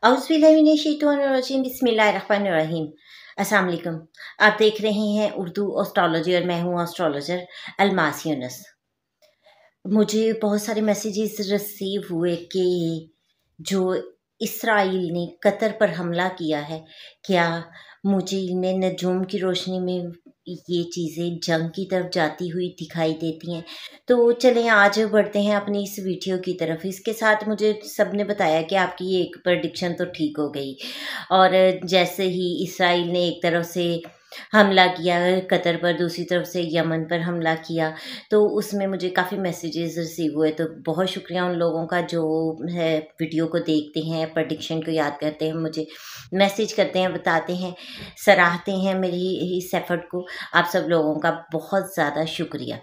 औज़ुबिल्लाहिमिनश्शैतानिर्रजीम बिस्मिल्लाहिर्रहमानिर्रहीम। अस्सलाम वालेकुम। आप देख रहे हैं उर्दू एस्ट्रोलॉजी और मैं हूँ एस्ट्रोलॉजर अलमास यूनुस। मुझे बहुत सारे मैसेजेस रिसीव हुए कि जो इसराइल ने कतर पर हमला किया है, क्या मुझे इनमें नजूम की रोशनी में ये चीज़ें जंग की तरफ जाती हुई दिखाई देती हैं। तो चलें आज बढ़ते हैं अपनी इस वीडियो की तरफ। इसके साथ मुझे सब ने बताया कि आपकी ये एक प्रेडिक्शन तो ठीक हो गई, और जैसे ही इसराइल ने एक तरफ से हमला किया कतर पर, दूसरी तरफ से यमन पर हमला किया, तो उसमें मुझे काफ़ी मैसेजेस रिसीव हुए। तो बहुत शुक्रिया उन लोगों का जो है वीडियो को देखते हैं, प्रेडिक्शन को याद करते हैं, मुझे मैसेज करते हैं, बताते हैं, सराहते हैं मेरी इस एफर्ट को। आप सब लोगों का बहुत ज़्यादा शुक्रिया।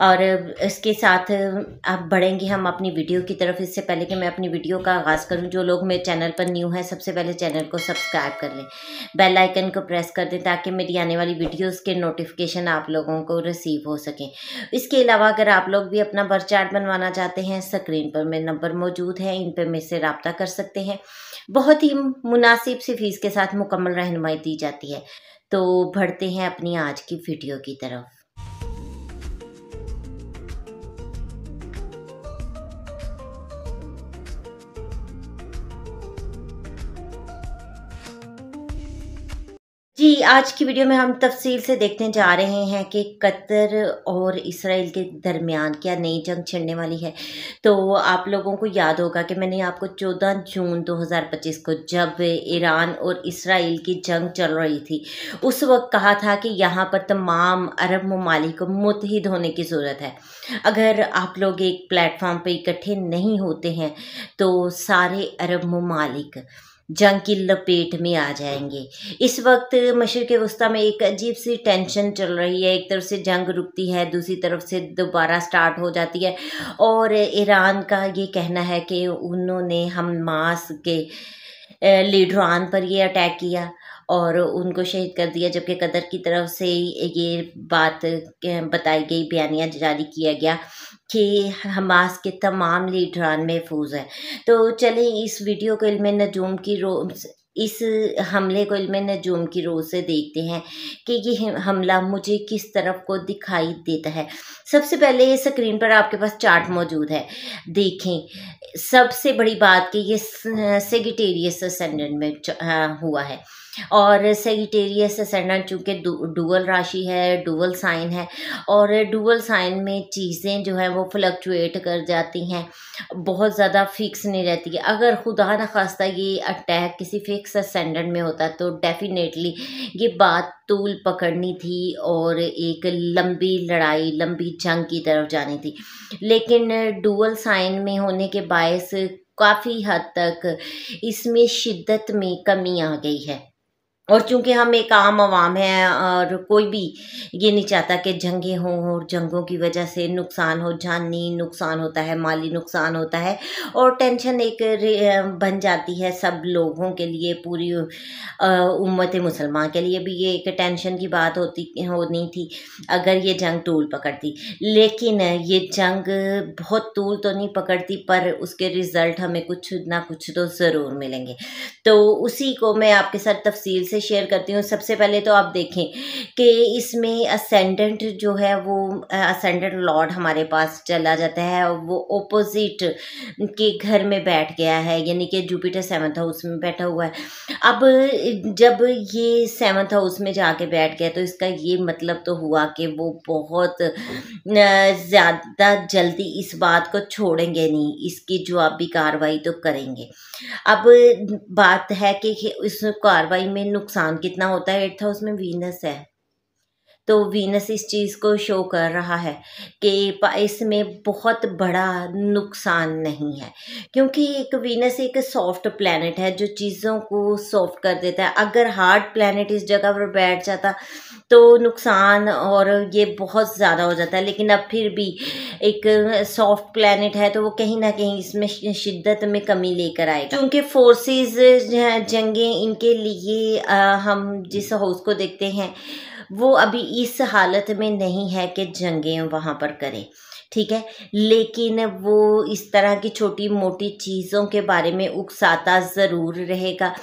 और इसके साथ अब बढ़ेंगे हम अपनी वीडियो की तरफ। इससे पहले कि मैं अपनी वीडियो का आगाज़ करूं, जो लोग मेरे चैनल पर न्यू हैं सबसे पहले चैनल को सब्सक्राइब कर लें, बेल आइकन को प्रेस कर दें ताकि मेरी आने वाली वीडियोस के नोटिफिकेशन आप लोगों को रिसीव हो सकें। इसके अलावा अगर आप लोग भी अपना बर्थ चार्ट बनवाना चाहते हैं, स्क्रीन पर मेरे नंबर मौजूद है, इन पर मेरे से रब्ता कर सकते हैं। बहुत ही मुनासिब सी फीस के साथ मुकम्मल रहनुमाई दी जाती है। तो बढ़ते हैं अपनी आज की वीडियो की तरफ। जी, आज की वीडियो में हम तफ़सील से देखने जा रहे हैं कि कतर और इसराइल के दरमियान क्या नई जंग छिड़ने वाली है। तो आप लोगों को याद होगा कि मैंने आपको 14 जून 2025 को, जब ईरान और इसराइल की जंग चल रही थी, उस वक्त कहा था कि यहाँ पर तमाम अरब ममालिक को मुत्तहिद होने की ज़रूरत है। अगर आप लोग एक प्लेटफॉर्म पर इकट्ठे नहीं होते हैं तो सारे अरब ममालिक जंग की लपेट में आ जाएंगे। इस वक्त मशरिक़ वस्ता में एक अजीब सी टेंशन चल रही है। एक तरफ से जंग रुकती है, दूसरी तरफ से दोबारा स्टार्ट हो जाती है, और ईरान का ये कहना है कि उन्होंने हमास के लीडरान पर ये अटैक किया और उनको शहीद कर दिया, जबकि कतर की तरफ से ये बात बताई गई, बयानिया जारी किया गया कि हमास के तमाम लीडरान महफूज हैं। तो चलें इस वीडियो को इल्म नजूम की इस हमले को इल्म नजूम की रोज़ से देखते हैं कि ये हमला मुझे किस तरफ को दिखाई देता है। सबसे पहले स्क्रीन पर आपके पास चार्ट मौजूद है, देखें। सबसे बड़ी बात कि ये सेजिटेरियस असेंडेंट में हुआ है, और सेजिटेरियस असेंडेंट चूँकि डुअल राशि है, डुअल साइन है, और डुअल साइन में चीज़ें जो हैं वो फ्लक्चुएट कर जाती हैं, बहुत ज़्यादा फिक्स नहीं रहती है। अगर खुदा न खास्ता ये अटैक किसी फिक्स असेंडेंट में होता तो डेफिनेटली ये बात तूल पकड़नी थी और एक लंबी लड़ाई, लंबी जंग की तरफ जानी थी। लेकिन डुअल साइन में होने के बायस काफ़ी हद तक इसमें शिद्दत में कमी आ गई है। और चूँकि हम एक आम आवाम हैं और कोई भी ये नहीं चाहता कि जंगें हों और जंगों की वजह से नुकसान हो, जानी नुकसान होता है, माली नुकसान होता है, और टेंशन एक बन जाती है सब लोगों के लिए, पूरी उम्मत मुसलमान के लिए भी ये एक टेंशन की बात होनी थी अगर ये जंग तूल पकड़ती। लेकिन ये जंग बहुत तूल तो नहीं पकड़ती, पर उसके रिज़ल्ट हमें कुछ ना कुछ तो ज़रूर मिलेंगे। तो उसी को मैं आपके साथ तफसील से शेयर करती हूँ। सबसे पहले तो आप देखें कि इसमें असेंडेंट जो है वो असेंडेंट लॉर्ड हमारे पास चला जाता है, वो ओपोजिट के घर में बैठ गया है, यानी कि जुपिटर 7th हाउस में बैठा हुआ है। अब जब ये 7th हाउस में जाके बैठ गया तो इसका ये मतलब तो हुआ कि वो बहुत ज़्यादा जल्दी इस बात को छोड़ेंगे नहीं, इसकी जवाबी कार्रवाई तो करेंगे। अब बात है कि इस कार्रवाई में नुकसान कितना होता है। 8th हाउस में वीनस है, तो वीनस इस चीज़ को शो कर रहा है कि इसमें बहुत बड़ा नुकसान नहीं है, क्योंकि एक वीनस एक सॉफ्ट प्लैनेट है जो चीज़ों को सॉफ्ट कर देता है। अगर हार्ड प्लैनेट इस जगह पर बैठ जाता तो नुकसान और ये बहुत ज़्यादा हो जाता है। लेकिन अब फिर भी एक सॉफ्ट प्लैनेट है तो वो कहीं ना कहीं इसमें शिद्दत में कमी लेकर आएगा, क्योंकि फोर्सेस जंगें इनके लिए हम जिस हाउस को देखते हैं वो अभी इस हालत में नहीं है कि जंगें वहाँ पर करें, ठीक है, लेकिन वो इस तरह की छोटी मोटी चीज़ों के बारे में उकसाता ज़रूर रहेगा।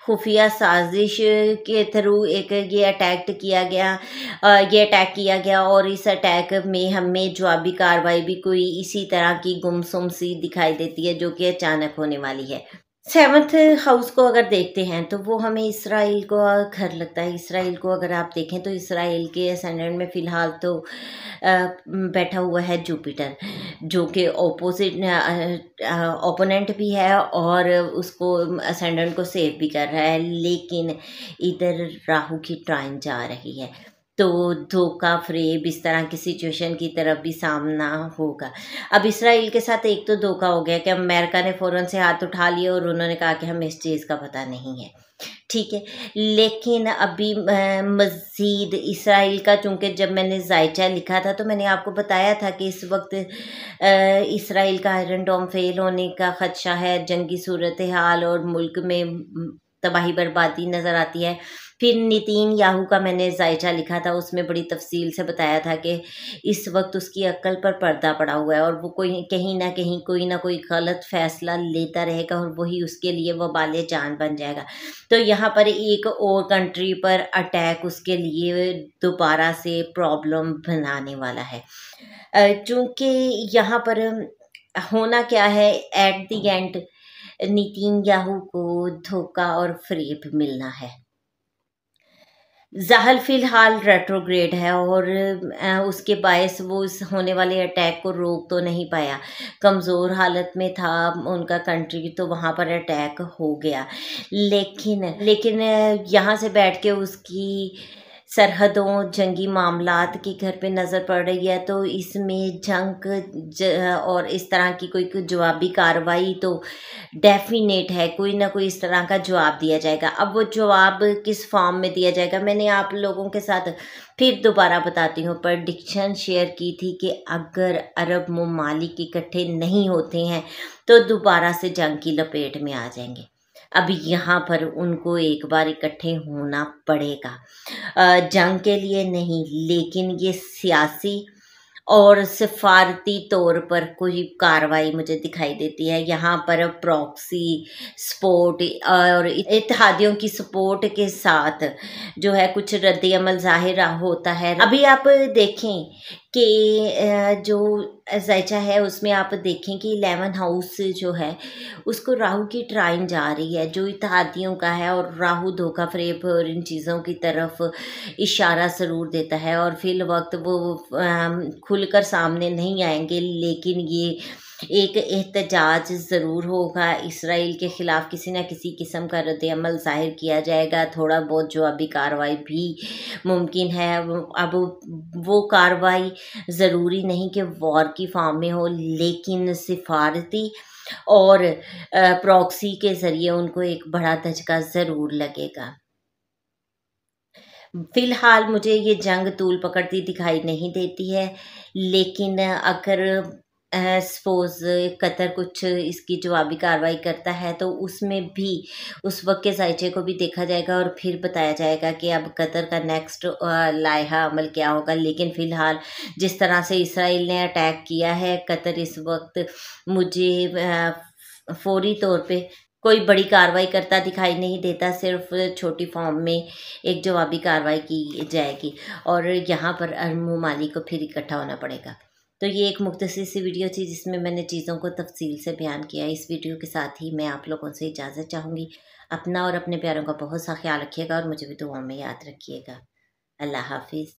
खुफिया साजिश के थ्रू एक ये अटैक किया गया और इस अटैक में हमें जवाबी कार्रवाई भी कोई इसी तरह की गुमसुम सी दिखाई देती है, जो कि अचानक होने वाली है। 7th हाउस को अगर देखते हैं तो वो हमें इसराइल को घर लगता है। इसराइल को अगर आप देखें तो इसराइल के असेंडेंट में फ़िलहाल तो बैठा हुआ है जुपिटर, जो कि ओपोनेंट भी है और उसको असेंडेंट को सेव भी कर रहा है, लेकिन इधर राहु की ट्राइन जा रही है, तो धोखा फ़रेब इस तरह की सिचुएशन की तरफ भी सामना होगा। अब इसराइल के साथ एक तो धोखा हो गया कि अमेरिका ने फ़ौरन से हाथ उठा लिया और उन्होंने कहा कि हमें इस चीज़ का पता नहीं है, ठीक है। लेकिन अभी मज़ीद इसराइल का, चूँकि जब मैंने जायचा लिखा था तो मैंने आपको बताया था कि इस वक्त इसराइल का आयरन डोम फेल होने का ख़दशा है, जंगी सूरत हाल और मुल्क में तबाही बर्बादी नज़र आती है। फिर नितिन याहू का मैंने जायचा लिखा था, उसमें बड़ी तफसील से बताया था कि इस वक्त उसकी अक्ल पर पर्दा पड़ा हुआ है और वो कहीं ना कहीं कोई ना कोई गलत फैसला लेता रहेगा और वही उसके लिए वबाल जान बन जाएगा। तो यहाँ पर एक और कंट्री पर अटैक उसके लिए दोबारा से प्रॉब्लम बनाने वाला है, चूँकि यहाँ पर होना क्या है, at the end Nitin Yahoo को धोखा और फ़रेब मिलना है। ज़ाहल फ़िलहाल रेट्रोग्रेड है और उसके बायस वो इस होने वाले अटैक को रोक तो नहीं पाया, कमज़ोर हालत में था उनका कंट्री, तो वहाँ पर अटैक हो गया। लेकिन यहाँ से बैठ के उसकी सरहदों, जंगी मामलात की घर पे नज़र पड़ रही है, तो इसमें और इस तरह की कोई जवाबी कार्रवाई तो डेफिनेट है, कोई ना कोई इस तरह का जवाब दिया जाएगा। अब वो जवाब किस फॉर्म में दिया जाएगा, मैंने आप लोगों के साथ फिर दोबारा बताती हूँ, प्रेडिक्शन शेयर की थी कि अगर अरब ममालिक इकट्ठे नहीं होते हैं तो दोबारा से जंग की लपेट में आ जाएंगे। अब यहाँ पर उनको एक बार इकट्ठे होना पड़ेगा, जंग के लिए नहीं, लेकिन ये सियासी और सिफारती तौर पर कोई कार्रवाई मुझे दिखाई देती है। यहाँ पर प्रॉक्सी सपोर्ट और इत्तेहादियों की सपोर्ट के साथ जो है कुछ रद्द अमल ज़ाहिर होता है। अभी आप देखें कि जो जायचा है उसमें आप देखें कि 11 हाउस जो है उसको राहु की ट्राइन जा रही है, जो इत्तेहादियों का है, और राहु धोखा फ़रेब और इन चीज़ों की तरफ इशारा ज़रूर देता है और फिल वक्त वो खुलकर सामने नहीं आएंगे, लेकिन ये एक एहतजाज ज़रूर होगा। इसराइल के ख़िलाफ़ किसी न किसी किस्म का रद्द अमल ज़ाहिर किया जाएगा, थोड़ा बहुत जवाबी कार्रवाई भी मुमकिन है। अब वो कार्रवाई ज़रूरी नहीं कि वॉर की फॉर्म में हो, लेकिन सिफारती और प्रॉक्सी के ज़रिए उनको एक बड़ा धचका ज़रूर लगेगा। फ़िलहाल मुझे ये जंग तूल पकड़ती दिखाई नहीं देती है, लेकिन अगर सपोज़ कतर कुछ इसकी जवाबी कार्रवाई करता है तो उसमें भी उस वक्त के जायचे को भी देखा जाएगा और फिर बताया जाएगा कि अब कतर का नेक्स्ट लाइहा अमल क्या होगा। लेकिन फ़िलहाल जिस तरह से इसराइल ने अटैक किया है, कतर इस वक्त मुझे फौरी तौर पे कोई बड़ी कार्रवाई करता दिखाई नहीं देता, सिर्फ छोटी फॉर्म में एक जवाबी कार्रवाई की जाएगी और यहाँ पर अरब ममालिक को फिर इकट्ठा होना पड़ेगा। तो ये एक मुख्तसर सी वीडियो थी जिसमें मैंने चीज़ों को तफसील से बयान किया। इस वीडियो के साथ ही मैं आप लोगों से इजाज़त चाहूँगी। अपना और अपने प्यारों का बहुत सा ख्याल रखिएगा और मुझे भी दुआओं में याद रखिएगा। अल्लाह हाफिज़।